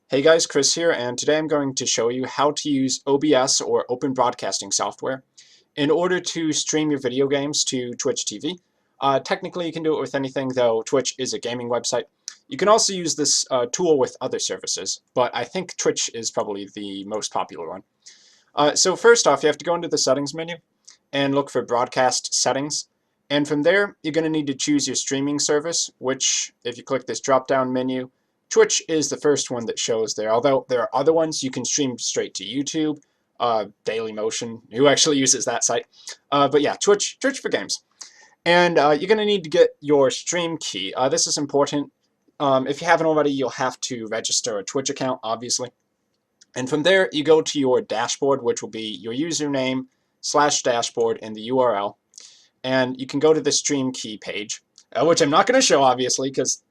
Hey guys, Chris here, and today I'm going to show you how to use OBS or Open Broadcasting software in order to stream your video games to Twitch TV. Technically, you can do it with anything, though Twitch is a gaming website. You can also use this tool with other services, but I think Twitch is probably the most popular one. So first off, you have to go into the settings menu and look for broadcast settings. And from there, you're going to need to choose your streaming service, which if you click this drop-down menu, Twitch is the first one that shows there, although there are other ones. You can stream straight to YouTube, Dailymotion, who actually uses that site. But yeah, Twitch for games. And you're going to need to get your stream key. This is important. If you haven't already, you'll have to register a Twitch account, obviously. And from there, you go to your dashboard, which will be your username / dashboard in the URL. And you can go to the stream key page, which I'm not going to show, obviously, because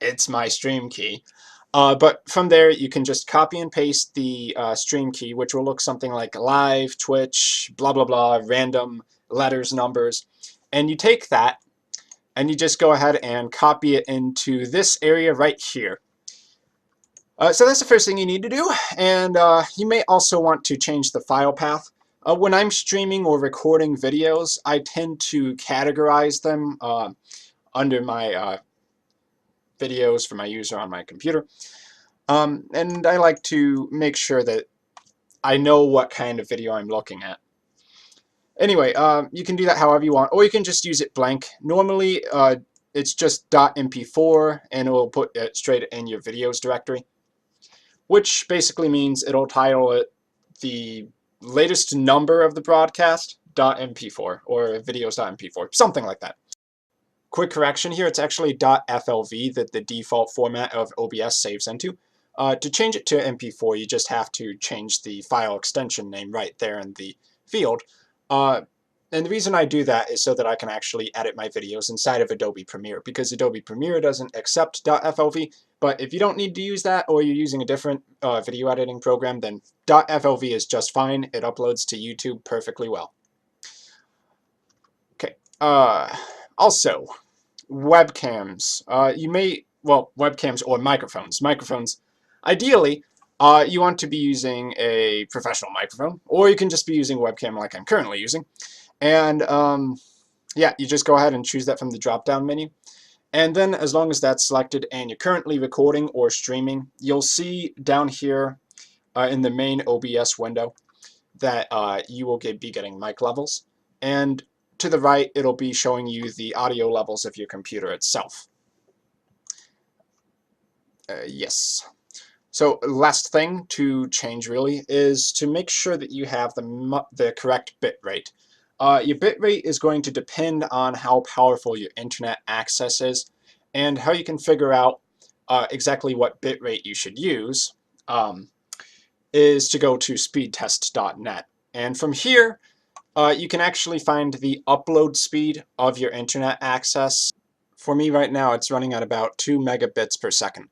it's my stream key. But from there, you can just copy and paste the stream key, which will look something like live, Twitch, blah, blah, blah, random letters, numbers. And you take that, and you just go ahead and copy it into this area right here. So that's the first thing you need to do. And you may also want to change the file path. When I'm streaming or recording videos, I tend to categorize them under my videos for my user on my computer. And I like to make sure that I know what kind of video I'm looking at. Anyway, you can do that however you want, or you can just use it blank. Normally, it's just .mp4, and it will put it straight in your videos directory, which basically means it'll title it the latest number of the broadcast .mp4 or videos.mp4, something like that. Quick correction here, it's actually .flv that the default format of OBS saves into. To change it to MP4, you just have to change the file extension name right there in the field. And the reason I do that is so that I can actually edit my videos inside of Adobe Premiere, because Adobe Premiere doesn't accept .flv. But if you don't need to use that, or you're using a different video editing program, then .flv is just fine. It uploads to YouTube perfectly well. Okay. Also, webcams. Webcams or microphones. Microphones. Ideally, you want to be using a professional microphone, or you can just be using a webcam like I'm currently using. And yeah, you just go ahead and choose that from the drop-down menu. And then as long as that's selected and you're currently recording or streaming, you'll see down here in the main OBS window that you will be getting mic levels. And to the right, it'll be showing you the audio levels of your computer itself. Yes. So last thing to change really is to make sure that you have the correct bit rate. Your bit rate is going to depend on how powerful your internet access is, and how you can figure out exactly what bit rate you should use is to go to speedtest.net. And from here, you can actually find the upload speed of your internet access. For me right now, it's running at about 2 megabits per second.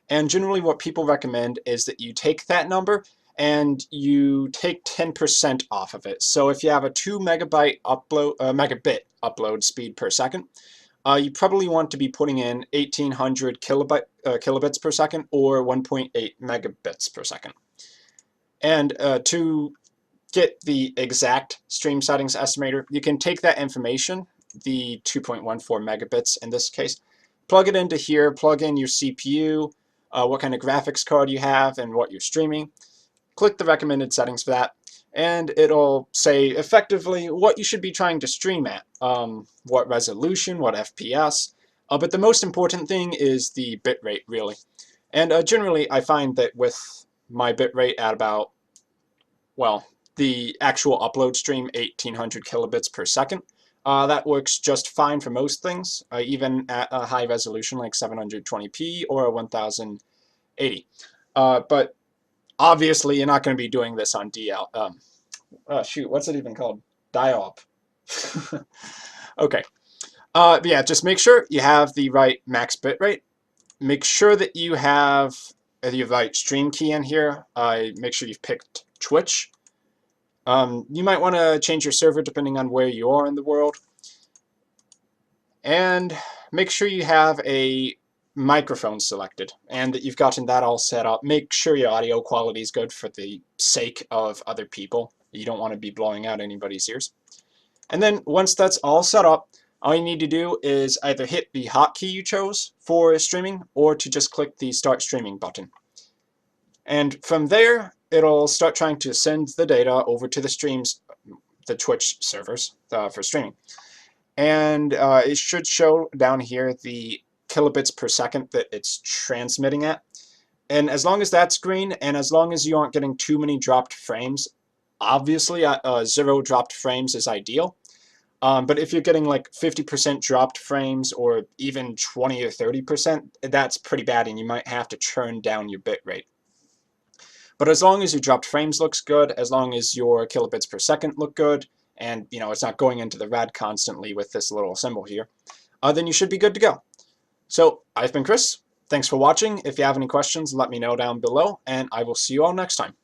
And generally what people recommend is that you take that number and you take 10% off of it. So if you have a 2 megabit upload speed per second, you probably want to be putting in 1800 kilobits per second or 1.8 megabits per second. And to get the exact stream settings estimator, you can take that information, the 2.14 megabits in this case, plug it into here, plug in your CPU, what kind of graphics card you have, and what you're streaming. Click the recommended settings for that, and it'll say effectively what you should be trying to stream at, what resolution, what FPS, but the most important thing is the bitrate, really. And generally, I find that with my bitrate at about, well, the actual upload stream, 1800 kilobits per second, that works just fine for most things, even at a high resolution like 720p or 1080. But obviously, you're not going to be doing this on DL. Shoot, what's it even called? Dial-up. Okay. Yeah, just make sure you have the right max bitrate. Make sure that you have the right stream key in here. Make sure you've picked Twitch. You might want to change your server depending on where you are in the world. And make sure you have a microphone selected and that you've gotten that all set up. Make sure your audio quality is good for the sake of other people. You don't want to be blowing out anybody's ears. And then once that's all set up, all you need to do is either hit the hotkey you chose for streaming or to just click the Start Streaming button. And from there, it'll start trying to send the data over to the Twitch servers for streaming. And it should show down here the kilobits per second that it's transmitting at. And as long as that's green, and as long as you aren't getting too many dropped frames, obviously 0 dropped frames is ideal. But if you're getting like 50% dropped frames or even 20 or 30%, that's pretty bad and you might have to turn down your bitrate. But as long as your dropped frames looks good, as long as your kilobits per second look good, and it's not going into the red constantly with this little symbol here, then you should be good to go. So I've been Chris. Thanks for watching. If you have any questions, let me know down below, and I will see you all next time.